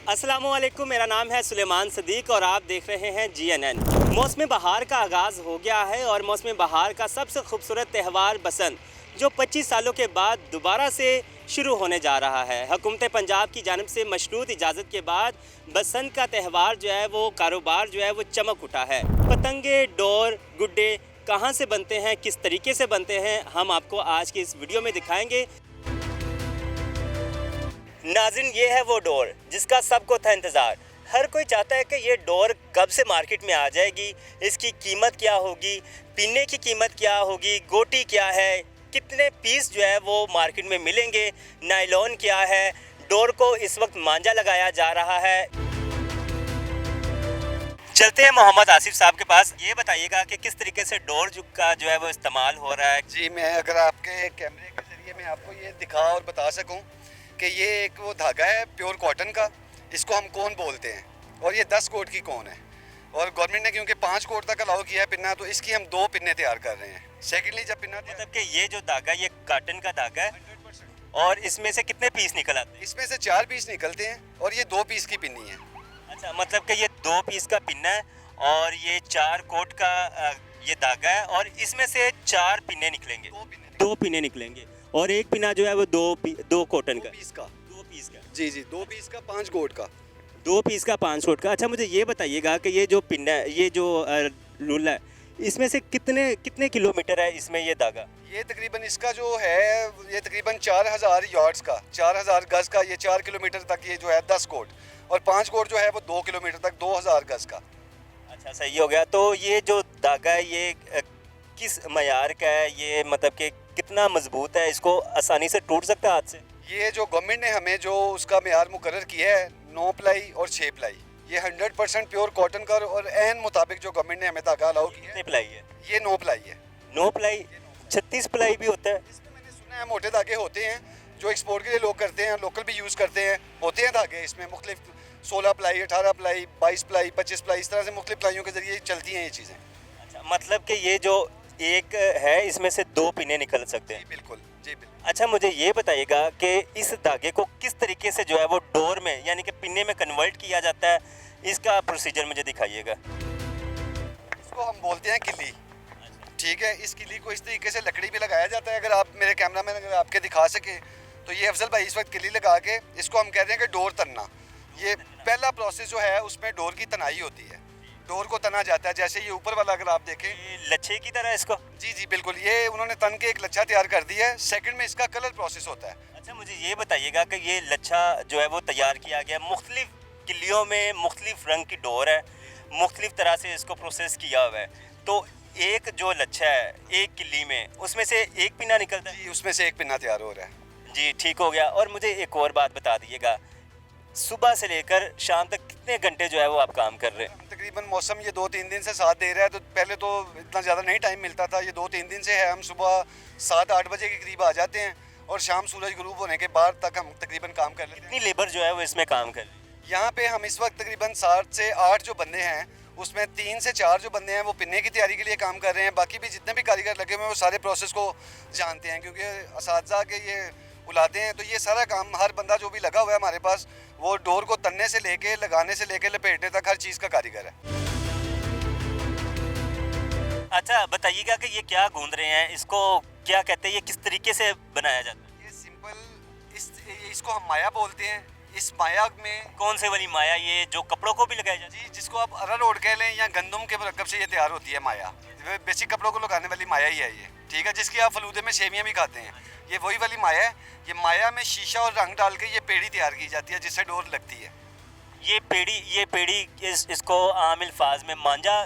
अस्सलामुअलैकुम, मेरा नाम है सुलेमान सदीक और आप देख रहे हैं GNN। मौसम बहार का आगाज़ हो गया है और मौसम बहार का सबसे खूबसूरत त्यौहार बसंत जो 25 सालों के बाद दोबारा से शुरू होने जा रहा है। हुकूमत पंजाब की जानिब से मशरूत इजाज़त के बाद बसंत का त्यौहार जो है वो कारोबार जो है वो चमक उठा है। पतंगे, डोर, गुड्डे कहाँ से बनते हैं, किस तरीके से बनते हैं, हम आपको आज की इस वीडियो में दिखाएंगे। नाज़रीन, ये है वो डोर जिसका सबको था इंतज़ार। हर कोई चाहता है कि ये डोर कब से मार्केट में आ जाएगी, इसकी कीमत क्या होगी, पीने की कीमत क्या होगी, गोटी क्या है, कितने पीस जो है वो मार्केट में मिलेंगे, नायलॉन क्या है। डोर को इस वक्त मांझा लगाया जा रहा है। चलते हैं मोहम्मद आसिफ साहब के पास। ये बताइएगा कि किस तरीके से डोर का जो है वो इस्तेमाल हो रहा है। जी, मैं अगर आपके कैमरे के ज़रिए मैं आपको ये दिखा और बता सकूं कि ये एक वो धागा है प्योर कॉटन का, इसको हम कोन बोलते हैं और ये 10 कोट की कोन है। और गवर्नमेंट ने क्योंकि 5 कोट तक अलाउ किया है पिन्ना, तो इसकी हम 2 पिन्ने तैयार कर रहे हैं। सेकेंडली जब पिन्ना मतलब कि ये जो धागा ये कॉटन का धागा है 100% और इसमें से कितने पीस निकल आते हैं? इसमें से 4 पीस निकलते हैं और ये 2 पीस की पिन्नी है। अच्छा, मतलब कि ये 2 पीस का पिन्ना है और ये 4 कोट का ये धागा है और इसमें से 4 पिन्ने निकलेंगे। 2 पिन्ने निकलेंगे और एक पिन्ना जो है वो 2 कॉटन का, 2 पीस का। 2 पीस का। जी जी, 2 पीस का 5 कोट का। 2 पीस का 5 कोट का। अच्छा, मुझे ये बताइएगा कि ये जो पिन्ना है, ये जो लूला है, इसमें से कितने किलोमीटर है इसमें ये धागा? ये तकरीबन इसका जो है ये तकरीबन 4000 यार्ड्स का, 4000 गज का, ये 4 किलोमीटर तक ये जो है 10 कोट, और 5 कोट जो है वो 2 किलोमीटर तक 2000 गज का। अच्छा, सही हो गया। तो ये जो धागा है ये किस मयार का है, ये मतलब कि कितना मजबूत है, इसको आसानी से टूट सकता है हाथ से? ये जो गवर्नमेंट ने हमें जो उसका मेयार मुकर्रर किया है 9 प्लाई और 6 प्लाई, ये 100% प्योर कॉटन का और एन मुताबिक जो गवर्नमेंट ने हमें धागा अलाउ किया कितने है, प्लाई है? ये 9 प्लाई है। 9 प्लाई? 36 प्लाई भी होता है? इसमें मैंने सुना है मोटे धागे होते हैं जो एक्सपोर्ट के लिए लोग करते हैं, लोकल भी यूज़ करते हैं, होते हैं धागे इसमें मुख्तलिफ 16 प्लाई, 18 प्लाई, 22 प्लाई, 25 प्लाई, इस तरह से मुख्तलिफ प्लाइयों के जरिए चलती हैं ये चीज़ें। अच्छा, मतलब कि ये जो एक है इसमें से 2 पिने निकल सकते हैं? जी बिल्कुल, जी बिल्कुल। अच्छा, मुझे ये बताइएगा कि इस धागे को किस तरीके से जो है वो डोर में यानी कि पिन्ने में कन्वर्ट किया जाता है, इसका प्रोसीजर मुझे दिखाइएगा। इसको हम बोलते हैं किली। ठीक है, इस किली को इस तरीके से लकड़ी पे लगाया जाता है। अगर आप मेरे कैमरा में अगर आपके दिखा सके तो ये अफजल भाई इस वक्त किली लगा के, इसको हम कहते हैं कि डोर तनना। ये पहला प्रोसेस जो है उसमें डोर की तनाई होती है, डोर को तना जाता है। जैसे ये ऊपर वाला अगर आप देखें, ये लच्छे की तरह इसको? जी जी बिल्कुल, ये उन्होंने तन के एक लच्छा तैयार कर दिया है। सेकंड में इसका कलर प्रोसेस होता है। अच्छा, मुझे ये बताइएगा कि ये लच्छा जो है वो तैयार किया गया, मुख्तलिफ किलियों में मुख्तलिफ रंग की डोर है, मुख्तलिफ तरह से इसको प्रोसेस किया हुआ है। तो एक जो लच्छा है एक किली में, उसमें से एक पिना निकलता है? जी, उसमें से एक पिन्ना तैयार हो रहा है। जी, ठीक हो गया। और मुझे एक और बात बता दीजिएगा, सुबह से लेकर शाम तक कितने घंटे जो है वो आप काम कर रहे हैं? तकरीबन मौसम ये 2-3 दिन से साथ दे रहा है, तो पहले तो इतना ज़्यादा नहीं टाइम मिलता था। ये 2-3 दिन से है, हम सुबह 7-8 बजे के करीब आ जाते हैं और शाम सूरज गुरूब होने के बाद तक हम तकरीबन काम कर लेते हैं। कितनी लेबर जो है वो इसमें काम कर रही है? यहाँ पे हम इस वक्त तकरीबन 7 से 8 जो बंदे हैं, उसमें 3 से 4 जो बंदे हैं वो पिन्ने की तैयारी के लिए काम कर रहे हैं। बाकी भी जितने भी कारीगर लगे हुए हैं वो सारे प्रोसेस को जानते हैं, क्योंकि असातिज़ा के ये बुलाते हैं। तो ये सारा काम हर बंदा जो भी लगा हुआ है हमारे पास, वो डोर को तनने से लेके, लगाने से लेके, लपेटने तक हर चीज़ का कारीगर है। अच्छा, बताइएगा कि ये क्या गूंद रहे हैं, इसको क्या कहते हैं, ये किस तरीके से बनाया जाता है? ये सिंपल इसको हम माया बोलते हैं। इस माया में कौन से वाली माया, ये जो कपड़ों को भी लगाई जाती है? जी, जिसको आप अरारोट कह लें या गंदम के मरकब से ये तैयार होती है माया। बेसिक कपड़ों को लगाने वाली माया ही है ये। ठीक है, जिसकी आप फलूदे में सेवियाँ भी खाते हैं, ये वही वाली माया है। ये माया में शीशा और रंग डाल के ये पेड़ी तैयार की जाती है जिससे डोर लगती है। ये पेड़ी इसको आम अल्फाज में मांझा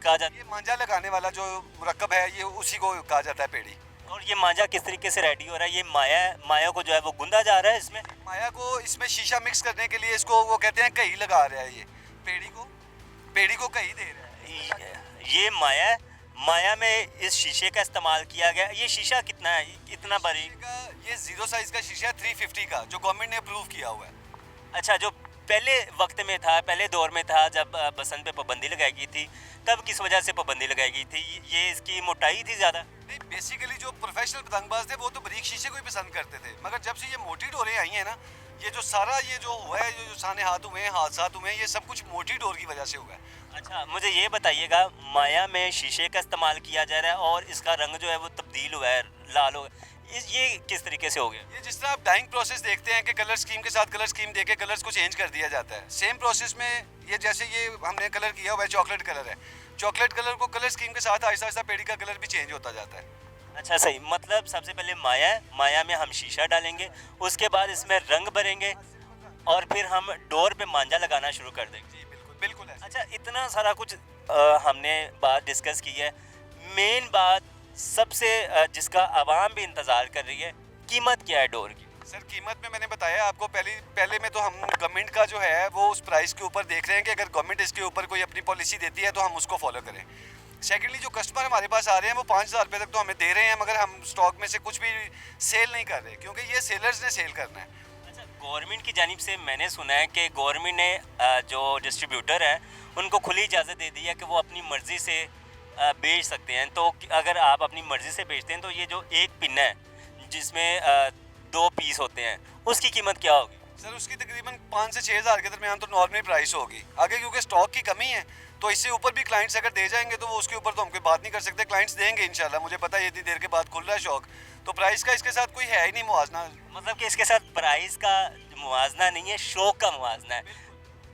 कहा जाता ये मांझा लगाने वाला जो मुरक्कब है ये उसी को कहा जाता है पेड़ी। है। और ये मांझा किस तरीके से रेडी हो रहा है? ये माया को जो है वो गूंदा जा रहा है इसमें? माया को इसमें शीशा मिक्स करने के लिए इसको वो कहते हैं कही लगा रहा है। ये पेड़ी को कही दे रहा है। ये माया में इस शीशे का इस्तेमाल किया गया। ये शीशा कितना है, इतना बारीक? ये 0 साइज का शीशा है 350 का, जो गवर्नमेंट ने अप्रूव किया हुआ है। अच्छा, जो पहले वक्त में था, पहले दौर में था जब बसंत पे पाबंदी लगाई गई थी, तब किस वजह से पाबंदी लगाई गई थी? ये इसकी मोटाई थी ज़्यादा? नहीं, बेसिकली जो प्रोफेशनल पतंगबाज थे वो तो बारीक शीशे को ही पसंद करते थे, मगर जब से ये मोटी डोरें आई हैं ना, ये जो सारा ये जो हुआ है, जो साने हाथ हुए हैं, हादसात हुए हैं, ये सब कुछ मोटी डोर की वजह से हुआ है। अच्छा, मुझे ये बताइएगा, माया में शीशे का इस्तेमाल किया जा रहा है और इसका रंग जो है वो तब्दील हुआ है, लाल हो ये किस तरीके से हो गया? ये जिस तरह आप डाइंग प्रोसेस देखते हैं कि कलर स्कीम के साथ कलर स्कीम देके कलर्स को चेंज कर दिया जाता है, सेम प्रोसेस में ये जैसे ये हमने कलर किया हुआ है, चॉकलेट कलर है, चॉकलेट कलर को कलर स्कीम के साथ आहिस्ता आहिस्ता पेड़ी का कलर भी चेंज होता जाता है। अच्छा, सही, मतलब सबसे पहले माया है, माया में हम शीशा डालेंगे, उसके बाद इसमें रंग भरेंगे और फिर हम डोर पे मांझा लगाना शुरू कर देंगे। जी बिल्कुल बिल्कुल ऐसे। अच्छा, इतना सारा कुछ हमने बात डिस्कस की है, मेन बात सबसे जिसका आवाम भी इंतज़ार कर रही है, कीमत क्या है डोर की? सर कीमत में मैंने बताया आपको, पहले में तो हम गवर्नमेंट का जो है वो उस प्राइस के ऊपर देख रहे हैं कि अगर गवर्नमेंट इसके ऊपर कोई अपनी पॉलिसी देती है तो हम उसको फॉलो करें। सेकेंडली जो कस्टमर हमारे पास आ रहे हैं वो 5,000 रुपये तक तो हमें दे रहे हैं, मगर हम स्टॉक में से कुछ भी सेल नहीं कर रहे क्योंकि ये सेलर्स ने सेल करना है। अच्छा, गवर्नमेंट की जानिब से मैंने सुना है कि गवर्नमेंट ने जो डिस्ट्रीब्यूटर है उनको खुली इजाज़त दे दी है कि वो अपनी मर्ज़ी से बेच सकते हैं। तो अगर आप अपनी मर्ज़ी से बेचते हैं तो ये जो एक पिन है जिसमें 2 पीस होते हैं, उसकी कीमत क्या होगी? सर उसकी तकरीबन 5 से 6,000 के दरमियान तो नॉर्मल प्राइस होगी। आगे क्योंकि स्टॉक की कमी है तो इससे ऊपर भी क्लाइंट्स अगर दे जाएंगे तो वो उसके ऊपर तो हम कोई बात नहीं कर सकते, क्लाइंट्स देंगे इंशाल्लाह। मुझे पता है इतनी देर के बाद खुल रहा है शॉक, तो प्राइस का इसके साथ कोई है ही नहीं मुआवजा। मतलब कि इसके साथ प्राइस का मुआवजा नहीं है, शौक का मुआवजा है।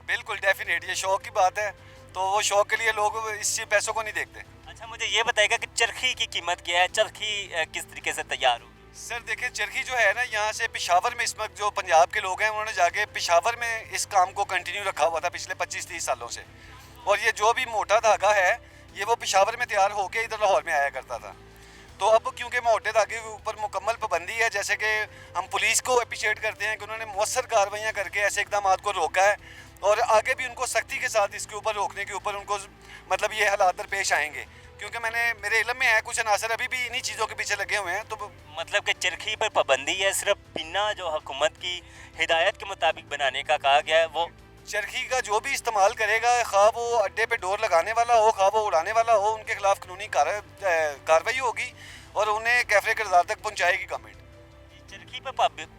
बिल्कुल डेफिनेट, ये शौक की बात है, तो वो शौक के लिए लोग इस पैसों को नहीं देखते। अच्छा, मुझे ये बताएगा कि चरखी की कीमत क्या है, चरखी किस तरीके से तैयार होगी? सर देखिए, चरखी जो है ना, यहाँ से पेशावर में इस वक्त जो पंजाब के लोग हैं उन्होंने जाके पेशावर में इस काम को कंटिन्यू रखा हुआ था पिछले 25-30 सालों से, और ये जो भी मोटा धागा है ये वो पेशावर में तैयार होके इधर लाहौर में आया करता था। तो अब क्योंकि मोटे धागे के ऊपर मुकम्मल पाबंदी है, जैसे कि हम पुलिस को अप्रिशिएट करते हैं कि उन्होंने मौसर कार्रवाइयाँ करके ऐसे इकदाम को रोका है, और आगे भी उनको सख्ती के साथ इसके ऊपर रोकने के ऊपर उनको मतलब ये हालात दरपेश आएंगे, क्योंकि मेरे इल्म में है कुछ अनासर अभी भी इन्हीं चीज़ों के पीछे लगे हुए हैं। तो मतलब कि चरखी पर पाबंदी है, सिर्फ पिन्ना जो हुकूमत की हिदायत के मुताबिक बनाने का कहा गया है, वो चरखी का जो भी इस्तेमाल करेगा, खा वो अड्डे पे डोर लगाने वाला हो, खा वो उड़ाने वाला हो, उनके खिलाफ कानूनी कार्रवाई होगी और उन्हें कैफरे किरदार तक पहुँचाएगी गवर्नमेंट। चरखी पर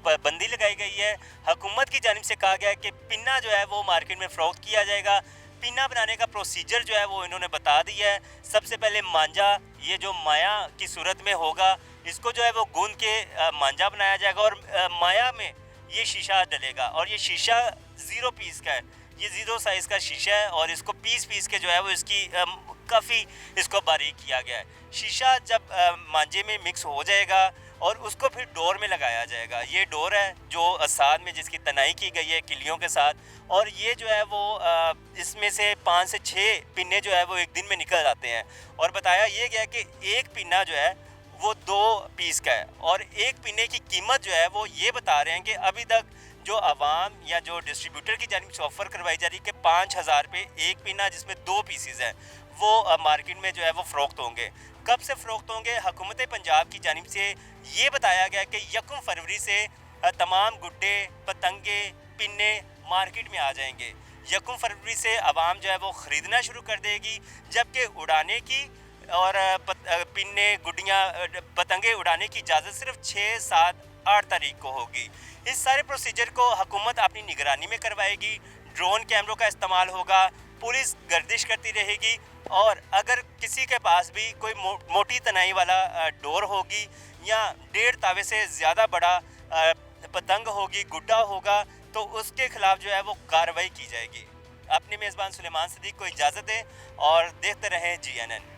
पाबंदी लगाई गई है। हुकूमत की जानिब से कहा गया है कि पिन्ना जो है वो मार्केट में फ़रोख्त किया जाएगा। पिन्ना बनाने का प्रोसीजर जो है वो इन्होंने बता दिया है। सबसे पहले मांझा, ये जो माया की सूरत में होगा, इसको जो है वो गूंद के मांझा बनाया जाएगा और माया में ये शीशा डलेगा, और ये शीशा 0 पीस का है, ये 0 साइज़ का शीशा है, और इसको पीस के जो है वो इसकी काफ़ी इसको बारीक किया गया है। शीशा जब मांझे में मिक्स हो जाएगा और उसको फिर डोर में लगाया जाएगा। ये डोर है जो साथ में जिसकी तनाई की गई है किलियों के साथ, और ये जो है वो इसमें से 5 से 6 पिन्ने जो है वो एक दिन में निकल जाते हैं। और बताया ये गया कि एक पिन्ना जो है वो 2 पीस का है, और एक पिन्ने की कीमत जो है वो ये बता रहे हैं कि अभी तक जो आवाम या जो डिस्ट्रीब्यूटर की जानिब से ऑफ़र करवाई जा रही है कि 5,000 रुपये एक पिन्ना जिसमें 2 पीसीज हैं, वो मार्केट में जो है वो फ़रोख्त होंगे। कब से फ़रोख्त होंगे? हुकूमत पंजाब की जानिब से ये बताया गया कि 1 फरवरी से तमाम गुड्डे, पतंगे, पिन्ने मार्केट में आ जाएंगे। 1 फरवरी से आवाम जो है वो ख़रीदना शुरू कर देगी, जबकि उड़ाने की और पिन्ने, गुड्डियाँ, पतंगे उड़ाने की इजाज़त सिर्फ 6, 7, 8 तारीख को होगी। इस सारे प्रोसीजर को हुकूमत अपनी निगरानी में करवाएगी, ड्रोन कैमरों का इस्तेमाल होगा, पुलिस गर्दिश करती रहेगी, और अगर किसी के पास भी कोई मोटी तनाई वाला डोर होगी या 1.5 तावे से ज़्यादा बड़ा पतंग होगी, गुड्डा होगा, तो उसके खिलाफ जो है वो कार्रवाई की जाएगी। अपने मेज़बान सुलेमान सदीक को इजाज़त दें और देखते रहें GNN।